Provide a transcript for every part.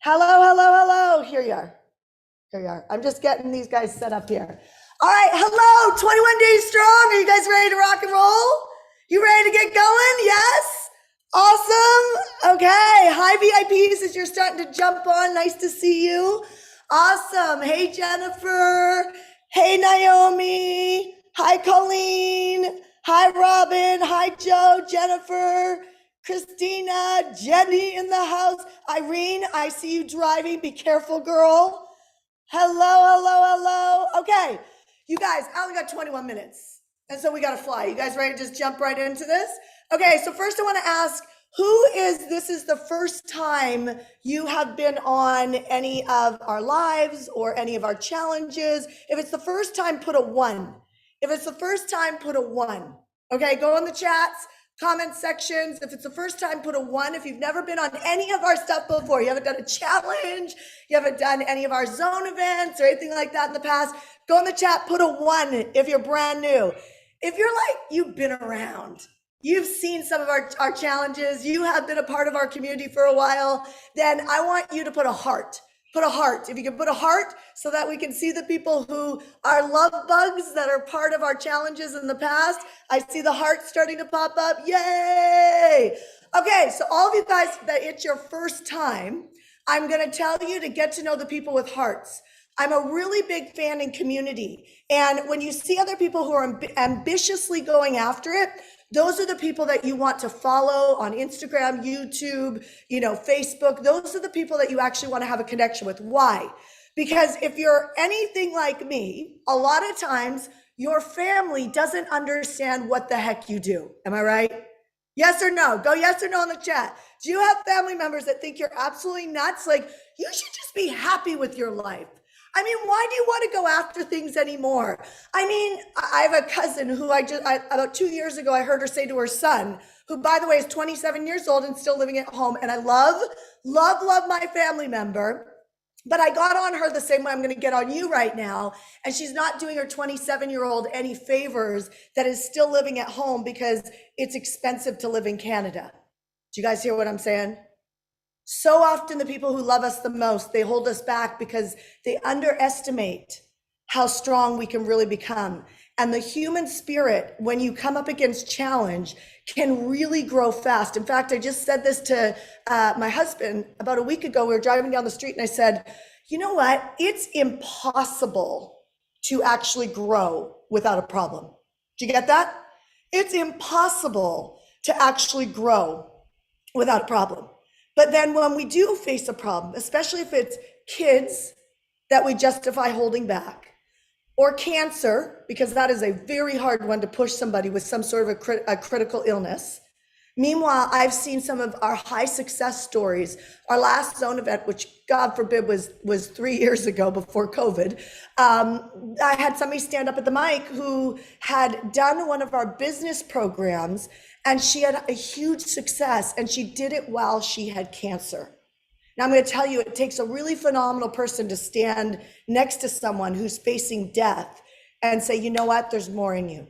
Hello, hello, hello. Here you are. Here you are. I'm just getting these guys set up here. All right, hello, 21 days strong. Are you guys ready to rock and roll? You ready to get going? Yes? Awesome. Okay. Hi, VIPs, as you're starting to jump on. Nice to see you. Awesome. Hey, Jennifer. Hey, Naomi. Hi, Colleen. Hi, Robin. Hi, Joe, Jennifer, Christina, Jenny in the house. Irene, I see you driving. Be careful, girl. Hello, hello, hello. Okay, you guys, I only got 21 minutes. And so we got to fly. You guys ready to just jump right into this? Okay, so first I want to ask, this is the first time you have been on any of our lives or any of our challenges. If it's the first time, put a 1. If it's the first time, put a 1. Okay, go in the chats, comment sections. If it's the first time, put a 1. If you've never been on any of our stuff before, you haven't done a challenge, you haven't done any of our zone events or anything like that in the past, go in the chat, put a 1 if you're brand new. If you're like, you've been around, you've seen some of our challenges, you have been a part of our community for a while, then I want you to put a heart. Put a heart. If you can put a heart so that we can see the people who are love bugs that are part of our challenges in the past. I see the heart starting to pop up. Yay! Okay, so all of you guys that it's your first time, I'm going to tell you to get to know the people with hearts. I'm a really big fan in community. And when you see other people who are ambitiously going after it, those are the people that you want to follow on Instagram, YouTube, Facebook. Those are the people that you actually want to have a connection with. Why? Because if you're anything like me, a lot of times your family doesn't understand what the heck you do. Am I right? Yes or no? Go yes or no in the chat. Do you have family members that think you're absolutely nuts? Like, you should just be happy with your life. I mean, why do you want to go after things anymore? I mean, I have a cousin who about 2 years ago, I heard her say to her son, who by the way is 27 years old and still living at home. And I love my family member, but I got on her the same way I'm going to get on you right now. And she's not doing her 27-year-old any favors that is still living at home because it's expensive to live in Canada. Do you guys hear what I'm saying? So often the people who love us the most, they hold us back because they underestimate how strong we can really become. And the human spirit, when you come up against challenge, can really grow fast. In fact, I just said this to my husband about a week ago. We were driving down the street and I said, you know what? It's impossible to actually grow without a problem. Do you get that? It's impossible to actually grow without a problem. But then when we do face a problem, especially if it's kids that we justify holding back, or cancer, because that is a very hard one to push somebody with some sort of a critical illness. Meanwhile, I've seen some of our high success stories. Our last zone event, which God forbid was 3 years ago before COVID. I had somebody stand up at the mic who had done one of our business programs and she had a huge success and she did it while she had cancer. Now I'm going to tell you, it takes a really phenomenal person to stand next to someone who's facing death and say, you know what, there's more in you.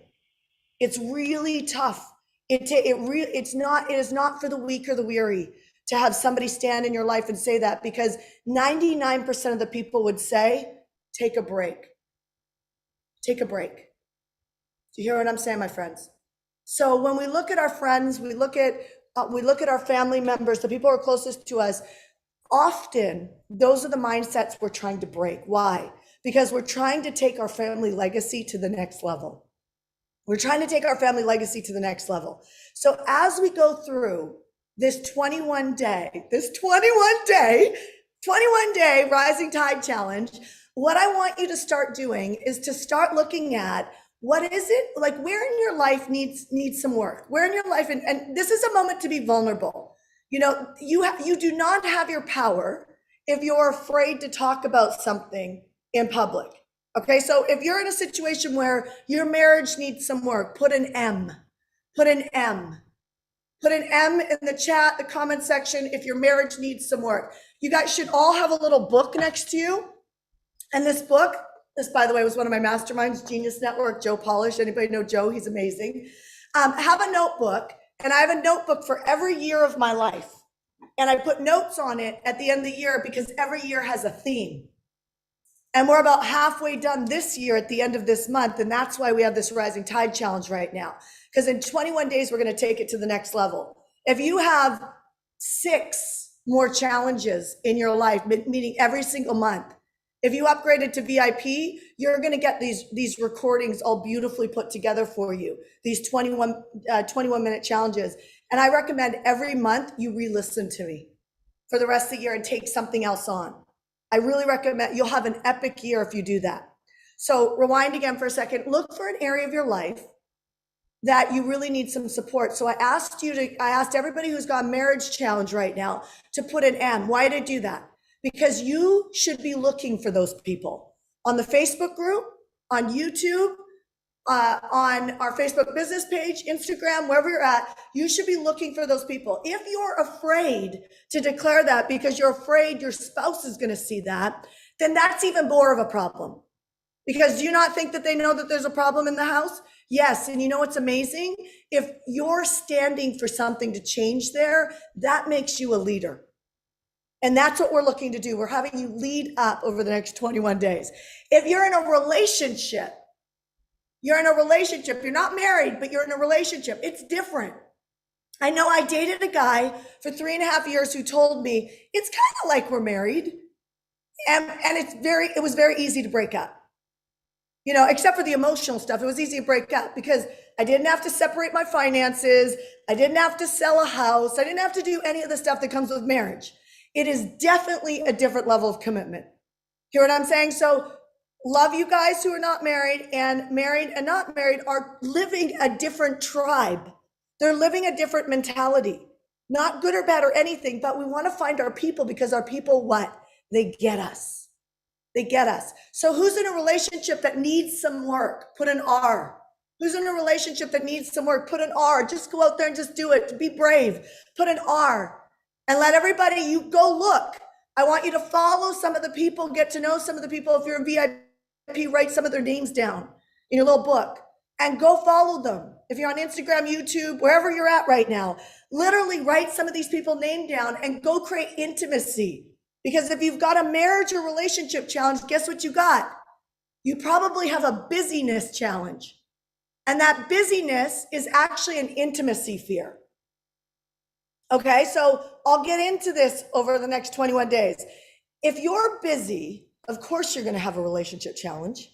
It's really tough. It is not for the weak or the weary to have somebody stand in your life and say that, because 99% of the people would say, take a break. Take a break. Do you hear what I'm saying, my friends? So when we look at our friends, we look at our family members, the people who are closest to us, often those are the mindsets we're trying to break. Why? Because we're trying to take our family legacy to the next level. We're trying to take our family legacy to the next level. So as we go through this 21 day Rising Tide Challenge, what I want you to start doing is to start looking at what is it, like where in your life needs some work, where in your life, and this is a moment to be vulnerable. You do not have your power if you're afraid to talk about something in public. Okay, so if you're in a situation where your marriage needs some work, put an M. Put an M. Put an M in the chat, the comment section, if your marriage needs some work. You guys should all have a little book next to you. And this book, by the way, was one of my masterminds, Genius Network, Joe Polish. Anybody know Joe? He's amazing. Have a notebook, and I have a notebook for every year of my life. And I put notes on it at the end of the year because every year has a theme. And we're about halfway done this year at the end of this month. And that's why we have this Rising Tide Challenge right now. Because in 21 days, we're going to take it to the next level. If you have 6 more challenges in your life, meaning every single month, if you upgraded to VIP, you're going to get these recordings all beautifully put together for you, these 21-minute challenges. And I recommend every month you re-listen to me for the rest of the year and take something else on. I really recommend, you'll have an epic year if you do that. So rewind again for a second, look for an area of your life that you really need some support. So I asked everybody who's got a marriage challenge right now to put an M. Why did I do that? Because you should be looking for those people on the Facebook group, on YouTube, on our Facebook business page, Instagram, wherever you're at. You should be looking for those people. If you're afraid to declare that because you're afraid your spouse is going to see that, then that's even more of a problem. Because do you not think that they know that there's a problem in the house? Yes. And you know what's amazing? If you're standing for something to change there, that makes you a leader. And that's what we're looking to do. We're having you lead up over the next 21 days. If you're in a relationship, you're not married, but you're in a relationship, it's different. I know I dated a guy for 3.5 years who told me it's kind of like we're married. And it was very easy to break up. You know, except for the emotional stuff, it was easy to break up because I didn't have to separate my finances. I didn't have to sell a house. I didn't have to do any of the stuff that comes with marriage. It is definitely a different level of commitment. Hear what I'm saying? So love you guys who are not married, and married and not married are living a different tribe. They're living a different mentality, not good or bad or anything, but we want to find our people because our people, what? They get us. They get us. So who's in a relationship that needs some work? Put an R. Who's in a relationship that needs some work? Put an R. Just go out there and just do it. Be brave. Put an R. And let everybody, you go look. I want you to follow some of the people, get to know some of the people. If you're in VIP, write some of their names down in your little book and go follow them. If you're on Instagram, YouTube, wherever you're at right now, literally write some of these people's name down and go create intimacy. Because if you've got a marriage or relationship challenge, guess what you got? You probably have a busyness challenge. And that busyness is actually an intimacy fear. Okay, so I'll get into this over the next 21 days. If you're busy, of course you're going to have a relationship challenge.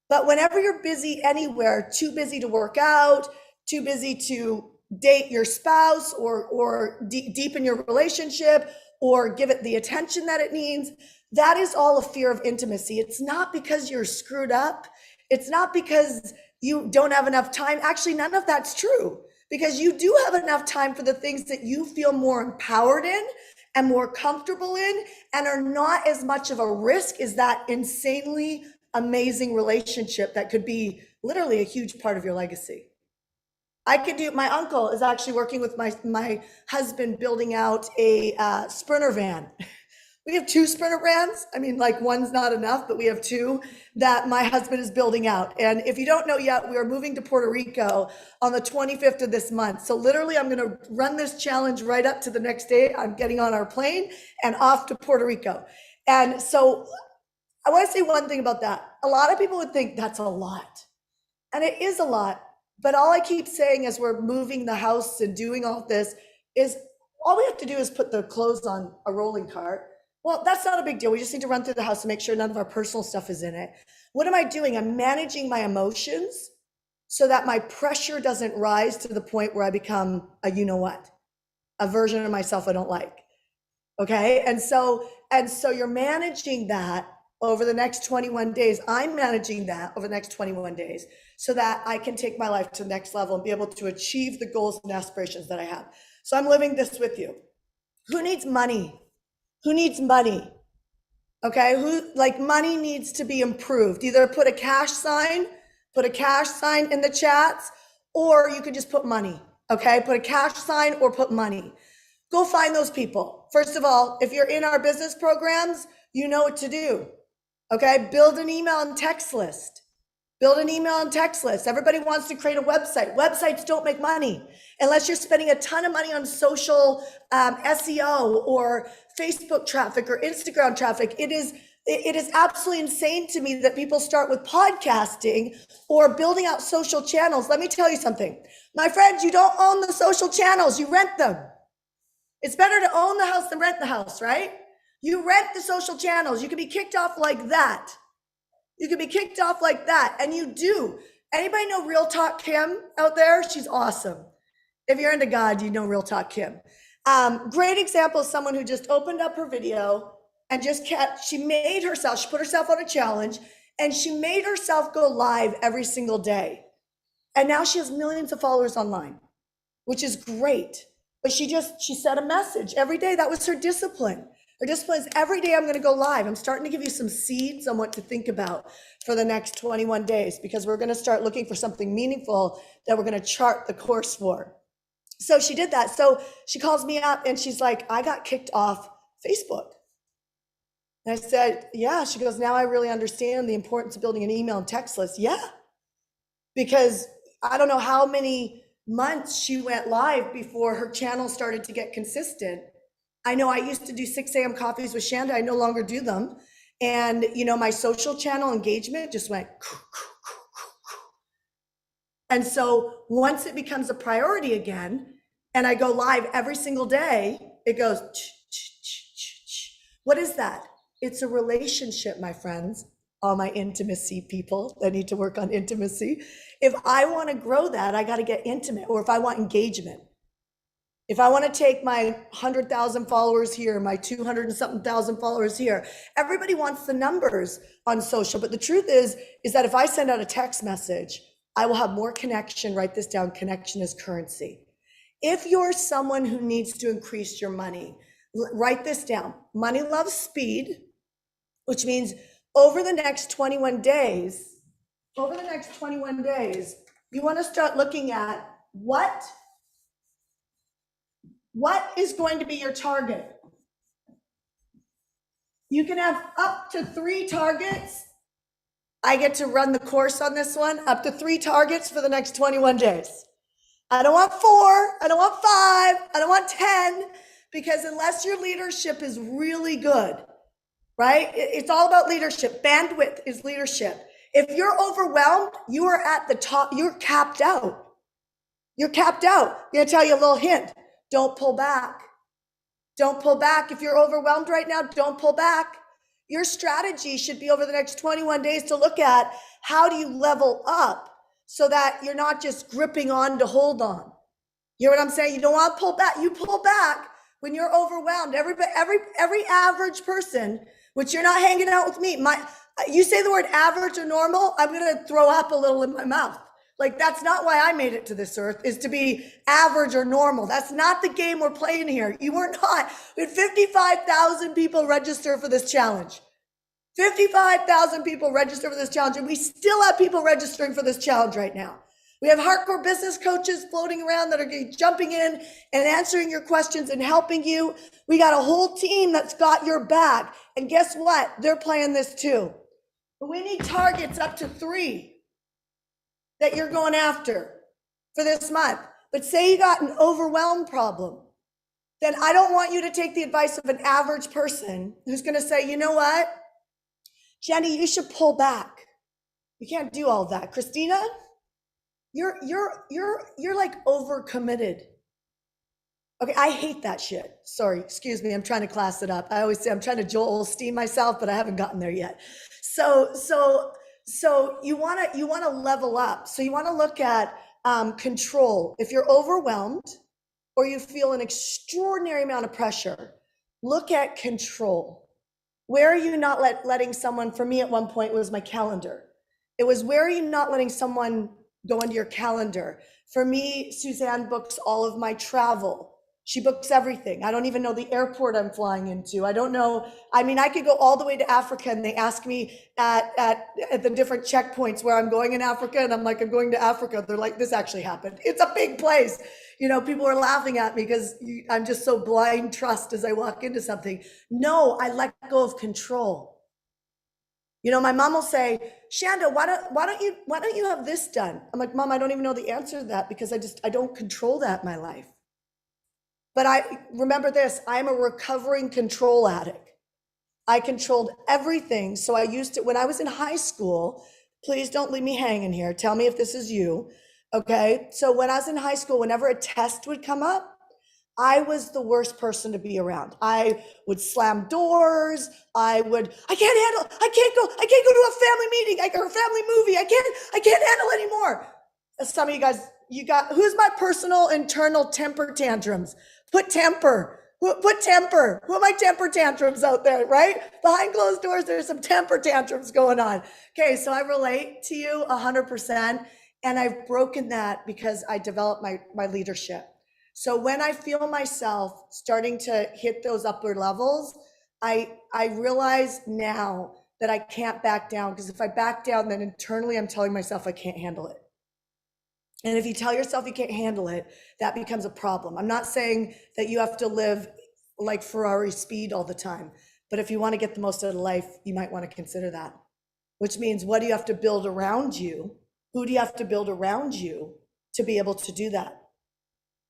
But whenever you're busy anywhere, too busy to work out, too busy to date your spouse or deepen your relationship, or give it the attention that it needs, that is all a fear of intimacy. It's not because you're screwed up. It's not because you don't have enough time. Actually, none of that's true, because you do have enough time for the things that you feel more empowered in and more comfortable in and are not as much of a risk as that insanely amazing relationship that could be literally a huge part of your legacy. My uncle is actually working with my husband building out a Sprinter van. We have 2 Sprinter vans. I mean, like one's not enough, but we have 2 that my husband is building out. And if you don't know yet, we are moving to Puerto Rico on the 25th of this month. So literally I'm going to run this challenge right up to the next day. I'm getting on our plane and off to Puerto Rico. And so I want to say one thing about that. A lot of people would think that's a lot. And it is a lot. But all I keep saying as we're moving the house and doing all this is all we have to do is put the clothes on a rolling cart. Well, that's not a big deal. We just need to run through the house and make sure none of our personal stuff is in it. What am I doing? I'm managing my emotions so that my pressure doesn't rise to the point where I become a you-know-what, a version of myself I don't like. Okay. And so you're managing that over the next 21 days. I'm managing that over the next 21 days so that I can take my life to the next level and be able to achieve the goals and aspirations that I have. So I'm living this with you. Who needs money? Who needs money? Okay, money needs to be improved. Either put a cash sign in the chats, or you could just put money. Okay, put a cash sign or put money. Go find those people. First of all, if you're in our business programs, you know what to do. Okay, build an email and text list. Build an email and text list. Everybody wants to create a website. Websites don't make money unless you're spending a ton of money on social SEO or Facebook traffic or Instagram traffic. It is absolutely insane to me that people start with podcasting or building out social channels. Let me tell you something. My friends, you don't own the social channels, you rent them. It's better to own the house than rent the house, right? You rent the social channels. You can be kicked off like that. You can be kicked off like that, and you do. Anybody know Real Talk Kim out there? She's awesome. If you're into God, you know Real Talk Kim. Great example of someone who just opened up her video and she put herself on a challenge, and she made herself go live every single day. And now she has millions of followers online, which is great. But she set a message every day. That was her discipline. Her discipline is every day I'm going to go live. I'm starting to give you some seeds on what to think about for the next 21 days, because we're going to start looking for something meaningful that we're going to chart the course for. So she did that. So she calls me up and she's like, I got kicked off Facebook. And I said, yeah. She goes, now I really understand the importance of building an email and text list. Yeah. Because I don't know how many months she went live before her channel started to get consistent. I know I used to do 6 a.m. coffees with Shanda. I no longer do them. And, my social channel engagement just went. And so once it becomes a priority again, and I go live every single day, it goes. What is that? It's a relationship, my friends. All my intimacy people that need to work on intimacy. If I want to grow that, I got to get intimate. Or if I want engagement. If I want to take my 100,000 followers here, my 200 and something thousand followers here, everybody wants the numbers on social. But the truth is that if I send out a text message, I will have more connection. Write this down. Connection is currency. If you're someone who needs to increase your money, write this down. Money loves speed, which means over the next 21 days, you want to start looking at what is going to be your target. You can have up to 3 targets. I get to run the course on this one, up to 3 targets for the next 21 days. I don't want 4, I don't want 5, I don't want 10, because unless your leadership is really good, right? It's all about leadership. Bandwidth is leadership. If you're overwhelmed, you are at the top, you're capped out. You're capped out. I'm going to tell you a little hint. Don't pull back. Don't pull back. If you're overwhelmed right now, don't pull back. Your strategy should be over the next 21 days to look at how do you level up so that you're not just gripping on to hold on. You know what I'm saying? You don't want to pull back. You pull back when you're overwhelmed. Every average person, which you're not hanging out with me. You say the word average or normal, I'm going to throw up a little in my mouth. Like, that's not why I made it to this earth, is to be average or normal. That's not the game we're playing here. You were not. We had 55,000 people register for this challenge. 55,000 people register for this challenge, and we still have people registering for this challenge right now. We have HeartCore business coaches floating around that are jumping in and answering your questions and helping you. We got a whole team that's got your back. And guess what? They're playing this too. But we need targets up to 3 that you're going after for this month. But say you got an overwhelmed problem, then I don't want you to take the advice of an average person who's going to say, you know what, Jenny, you should pull back. You can't do all that. Christina, you're like overcommitted. Okay, I hate that shit. Sorry, excuse me. I'm trying to class it up. I always say I'm trying to Joel Osteen myself, but I haven't gotten there yet. So you want to level up. So you want to look at control. If you're overwhelmed or you feel an extraordinary amount of pressure, look at control. Where are you not letting someone? For me, at one point, it was my calendar. It was, where are you not letting someone go into your calendar? For me, Suzanne books all of my travel. She books everything. I don't even know the airport I'm flying into. I don't know. I mean, I could go all the way to Africa and they ask me at the different checkpoints where I'm going in Africa. And I'm like, I'm going to Africa. They're like, this actually happened. It's a big place. People are laughing at me because I'm just so blind trust as I walk into something. No, I let go of control. You know, my mom will say, Shanda, why don't you have this done? I'm like, Mom, I don't even know the answer to that because I don't control that in my life. But I remember this, I'm a recovering control addict. I controlled everything. So I used it when I was in high school. Please don't leave me hanging here. Tell me if this is you. Okay. So when I was in high school, whenever a test would come up, I was the worst person to be around. I would slam doors. I can't go to a family meeting or a family movie. I can't handle anymore. Some of you guys, who's my personal internal temper tantrums? Put temper. Put temper. Who are my temper tantrums out there, right? Behind closed doors, there's some temper tantrums going on. Okay, so I relate to you 100%. And I've broken that because I developed my leadership. So when I feel myself starting to hit those upper levels, I realize now that I can't back down, because if I back down, then internally I'm telling myself I can't handle it. And if you tell yourself you can't handle it, that becomes a problem. I'm not saying that you have to live like Ferrari speed all the time, but if you want to get the most out of life, you might want to consider that, which means what do you have to build around you? Who do you have to build around you to be able to do that?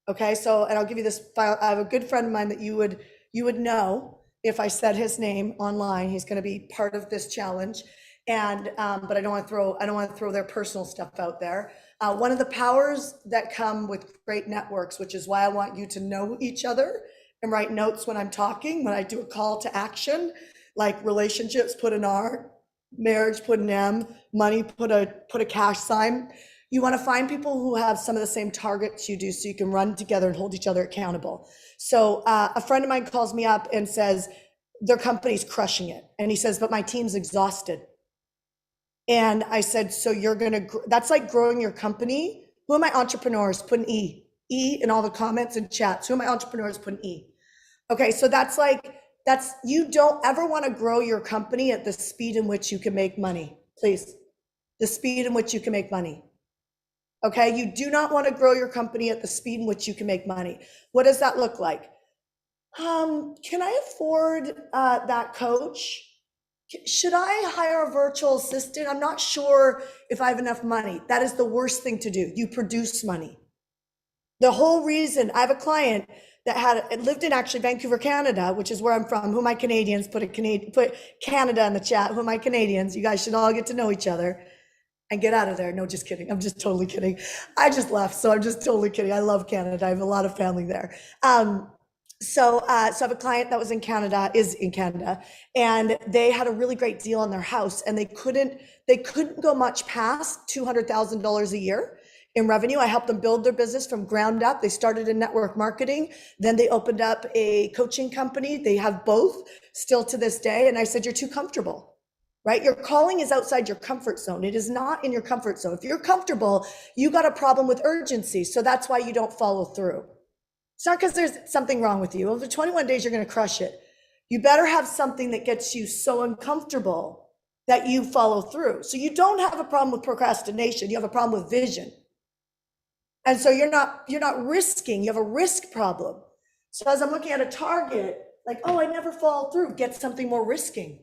Okay, so, and I'll give you this file. I have a good friend of mine that you would know if I said his name online. He's going to be part of this challenge. And, but I don't want to throw their personal stuff out there. One of the powers that come with great networks, which is why I want you to know each other and write notes when I'm talking, when I do a call to action, like relationships, put an R, marriage, put an M, money, put a cash sign. You want to find people who have some of the same targets you do so you can run together and hold each other accountable. So a friend of mine calls me up and says their company's crushing it. And he says, but my team's exhausted. And I said, so that's like growing your company. Who are my entrepreneurs? Put an E in all the comments and chats. Who are my entrepreneurs? Put an E. Okay, so you don't ever want to grow your company at the speed in which you can make money, please. The speed in which you can make money. Okay, you do not want to grow your company at the speed in which you can make money. What does that look like? Can I afford that coach? Should I hire a virtual assistant? I'm not sure if I have enough money. That is the worst thing to do. You produce money. The whole reason, I have a client that lived in actually Vancouver, Canada, which is where I'm from. Who are my Canadians? Put Canada in the chat. Who are my Canadians? You guys should all get to know each other and get out of there. No, just kidding. I'm just totally kidding. I just left, so I'm just totally kidding. I love Canada. I have a lot of family there. So I have a client that is in Canada, and they had a really great deal on their house, and they couldn't go much past $200,000 a year in revenue. I helped them build their business from ground up. They started in network marketing. Then they opened up a coaching company. They have both still to this day. And I said, you're too comfortable, right? Your calling is outside your comfort zone. It is not in your comfort zone. If you're comfortable, you got a problem with urgency. So that's why you don't follow through. It's not because there's something wrong with you. Over 21 days, you're going to crush it. You better have something that gets you so uncomfortable that you follow through. So you don't have a problem with procrastination. You have a problem with vision. And so you're not risking. You have a risk problem. So as I'm looking at a target, like, oh, I never follow through, get something more risking.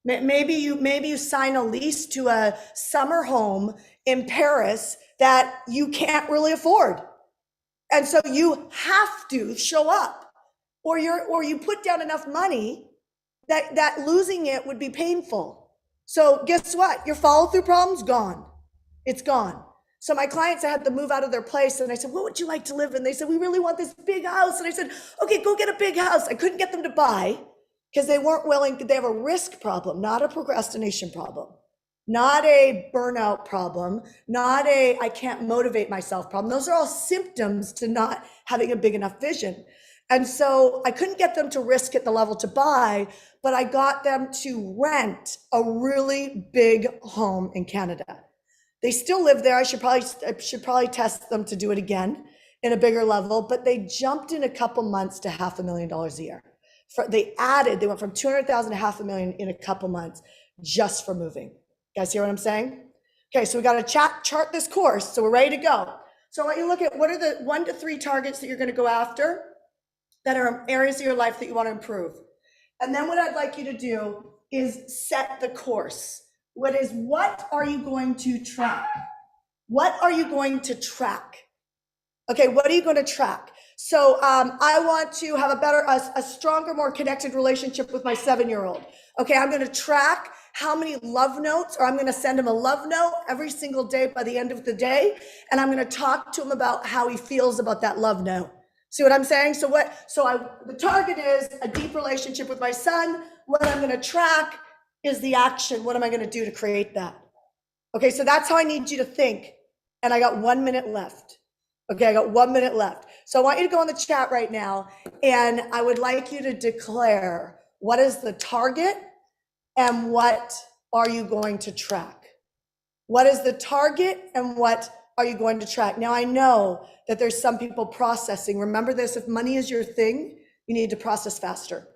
Maybe you sign a lease to a summer home in Paris that you can't really afford. And so you have to show up, or you put down enough money that losing it would be painful. So guess what? Your follow through problem's gone. It's gone. So my clients, I had to move out of their place, and I said, what would you like to live in? They said, we really want this big house. And I said, okay, go get a big house. I couldn't get them to buy because they weren't willing. They have a risk problem, not a procrastination problem, not a burnout problem, not a I can't motivate myself problem. Those are all symptoms to not having a big enough vision. And so I couldn't get them to risk at the level to buy, but I got them to rent a really big home in Canada. They still live there. I should probably test them to do it again in a bigger level, but they jumped in a couple months to $500,000 a year. They went from 200,000 to $500,000 in a couple months just for moving. You guys hear what I'm saying? Okay, so we got to chart this course, so we're ready to go. So I want you to look at what are the 1 to 3 targets that you're going to go after that are areas of your life that you want to improve. And then what I'd like you to do is set the course. What are you going to track? What are you going to track? Okay, what are you going to track? So I want to have a stronger, more connected relationship with my 7-year-old. Okay, I'm going to track how many love notes, or I'm going to send him a love note every single day by the end of the day. And I'm going to talk to him about how he feels about that love note. See what I'm saying? The target is a deep relationship with my son. What I'm going to track is the action. What am I going to do to create that? Okay, so that's how I need you to think. And I got 1 minute left. Okay, I got 1 minute left. So I want you to go in the chat right now, and I would like you to declare what is the target and what are you going to track? What is the target and what are you going to track? Now, I know that there's some people processing. Remember this, if money is your thing, you need to process faster.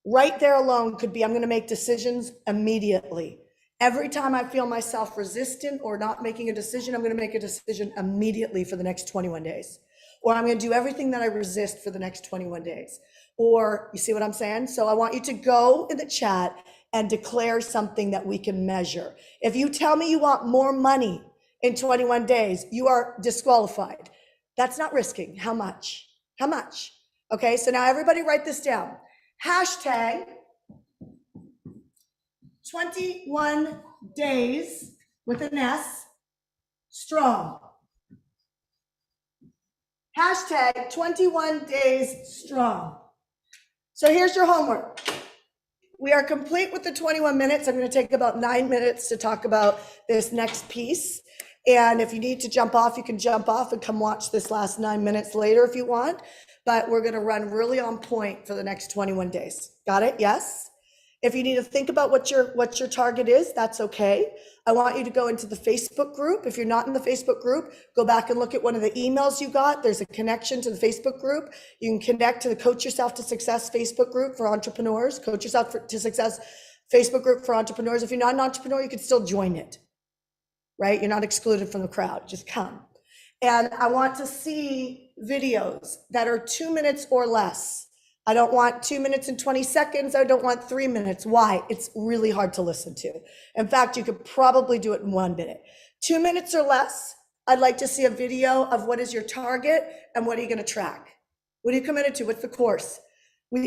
Right there alone could be, I'm going to make decisions immediately. Every time I feel myself resistant or not making a decision, I'm going to make a decision immediately for the next 21 days. Or I'm going to do everything that I resist for the next 21 days. Or you see what I'm saying? So I want you to go in the chat and declare something that we can measure. If you tell me you want more money in 21 days, you are disqualified. That's not risking. How much? How much? Okay, so now everybody write this down. Hashtag 21 days with an S, strong. Hashtag 21 days strong. So here's your homework. We are complete with the 21 minutes. I'm going to take about 9 minutes to talk about this next piece. And if you need to jump off, you can jump off and come watch this last 9 minutes later if you want. But we're going to run really on point for the next 21 days. Got it? Yes? If you need to think about what your target is, that's okay. I want you to go into the Facebook group. If you're not in the Facebook group, go back and look at one of the emails you got. There's a connection to the Facebook group. You can connect to the Coach Yourself to Success Facebook group for entrepreneurs, Coach Yourself to Success Facebook group for entrepreneurs. If you're not an entrepreneur, you can still join it, right? You're not excluded from the crowd, just come. And I want to see videos that are 2 minutes or less. I don't want 2 minutes and 20 seconds. I don't want 3 minutes. Why? It's really hard to listen to. In fact, you could probably do it in 1 minute. 2 minutes or less, I'd like to see a video of what is your target and what are you going to track? What are you committed to? What's the course?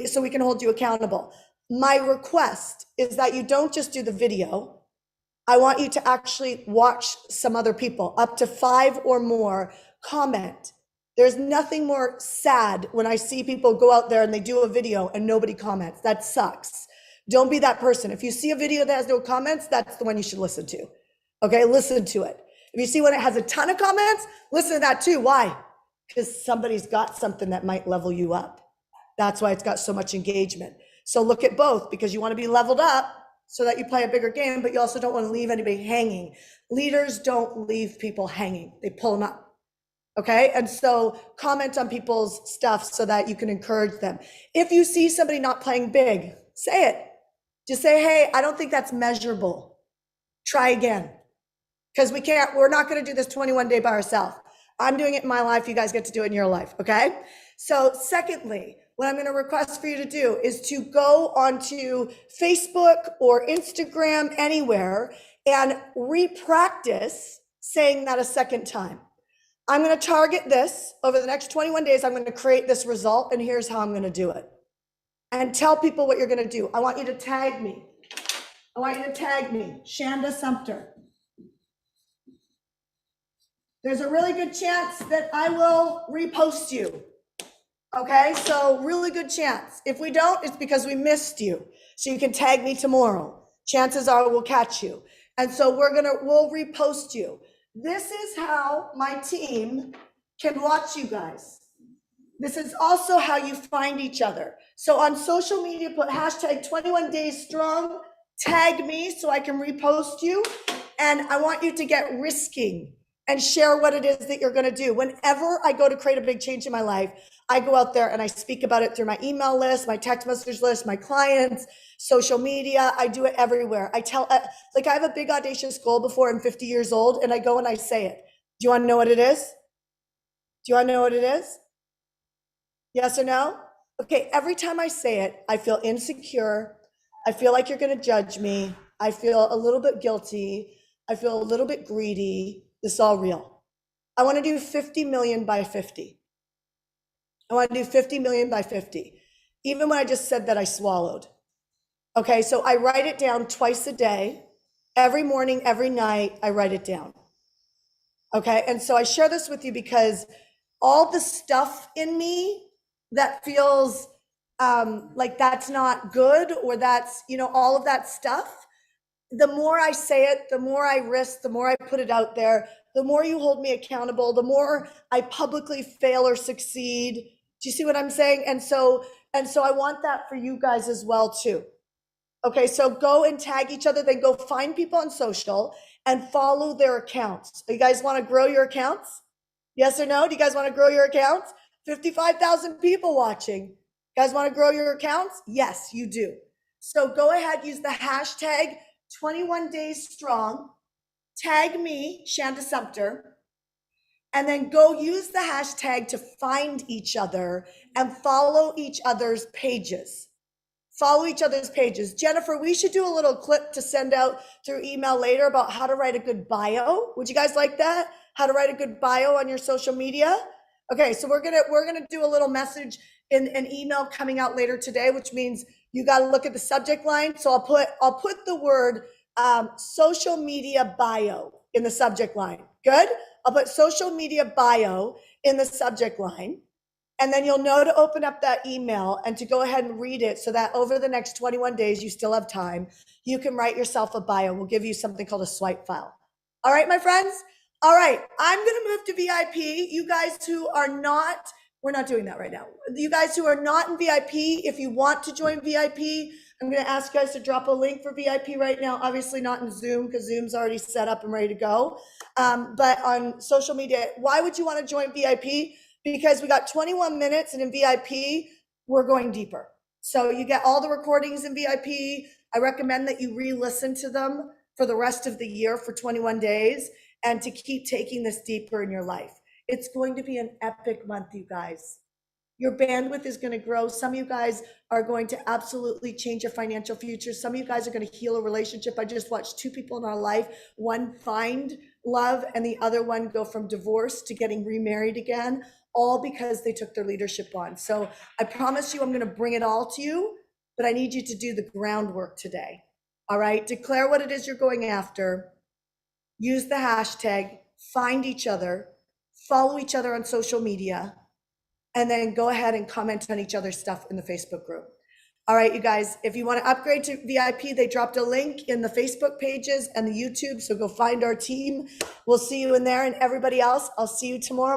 So we can hold you accountable. My request is that you don't just do the video. I want you to actually watch some other people, up to 5 or more, comment. There's nothing more sad when I see people go out there and they do a video and nobody comments. That sucks. Don't be that person. If you see a video that has no comments, that's the one you should listen to. Okay, listen to it. If you see one that has a ton of comments, listen to that too. Why? Because somebody's got something that might level you up. That's why it's got so much engagement. So look at both, because you want to be leveled up so that you play a bigger game, but you also don't want to leave anybody hanging. Leaders don't leave people hanging. They pull them up. Okay, and so comment on people's stuff so that you can encourage them. If you see somebody not playing big, say it. Just say, hey, I don't think that's measurable. Try again. Because we're not going to do this 21 day by ourselves. I'm doing it in my life. You guys get to do it in your life. Okay. So secondly, what I'm going to request for you to do is to go onto Facebook or Instagram, anywhere, and re-practice saying that a second time. I'm going to target this over the next 21 days. I'm going to create this result, and here's how I'm going to do it. And tell people what you're going to do. I want you to tag me. I want you to tag me, Shanda Sumpter. There's a really good chance that I will repost you. Okay, so really good chance. If we don't, it's because we missed you. So you can tag me tomorrow. Chances are we'll catch you. And so we'll repost you. This is how my team can watch you guys. This is also how you find each other. So on social media, put hashtag 21 days strong, tag me so I can repost you. And I want you to get risking and share what it is that you're going to do. Whenever I go to create a big change in my life, I go out there and I speak about it through my email list, my text message list, my clients, social media. I do it everywhere. I have a big audacious goal before I'm 50 years old, and I go and I say it. Do you want to know what it is? Do you want to know what it is? Yes or no? Okay, every time I say it, I feel insecure. I feel like you're going to judge me. I feel a little bit guilty. I feel a little bit greedy. This is all real. I want to do 50 million by 50. I want to do 50 million by 50. Even when I just said that, I swallowed. Okay, so I write it down twice a day. Every morning, every night, I write it down. Okay, and so I share this with you because all the stuff in me that feels like that's not good, or that's, all of that stuff, the more I say it, the more I risk, the more I put it out there, the more you hold me accountable, the more I publicly fail or succeed. Do you see what I'm saying? And so I want that for you guys as well too. Okay, so go and tag each other, then go find people on social and follow their accounts. You guys want to grow your accounts? Yes or no? Do you guys want to grow your accounts? 55,000 people watching. You guys want to grow your accounts? Yes, you do. So go ahead, use the hashtag 21 days strong, tag me, Shanda Sumpter, and then go use the hashtag to find each other and follow each other's pages. Follow each other's pages. Jennifer, we should do a little clip to send out through email later about how to write a good bio. Would you guys like that? How to write a good bio on your social media? Okay, so we're gonna do a little message in an email coming out later today, which means you got to look at the subject line. So I'll put the word social media bio in the subject line. Good. I'll put social media bio in the subject line. And then you'll know to open up that email and to go ahead and read it, so that over the next 21 days, you still have time. You can write yourself a bio. We'll give you something called a swipe file. All right, my friends? All right, I'm going to move to VIP. You guys who are not, we're not doing that right now. You guys who are not in VIP, if you want to join VIP, I'm going to ask you guys to drop a link for VIP right now. Obviously not in Zoom, because Zoom's already set up and ready to go. But on social media, why would you want to join VIP? Because we got 21 minutes, and in VIP, we're going deeper. So you get all the recordings in VIP. I recommend that you re-listen to them for the rest of the year for 21 days and to keep taking this deeper in your life. It's going to be an epic month, you guys. Your bandwidth is going to grow. Some of you guys are going to absolutely change your financial future. Some of you guys are going to heal a relationship. I just watched two people in our life, one find love and the other one go from divorce to getting remarried again, all because they took their leadership on. So I promise you, I'm going to bring it all to you, but I need you to do the groundwork today. All right. Declare what it is you're going after. Use the hashtag, find each other, follow each other on social media, and then go ahead and comment on each other's stuff in the Facebook group. All right, you guys, if you want to upgrade to VIP, they dropped a link in the Facebook pages and the YouTube. So go find our team. We'll see you in there, and everybody else, I'll see you tomorrow.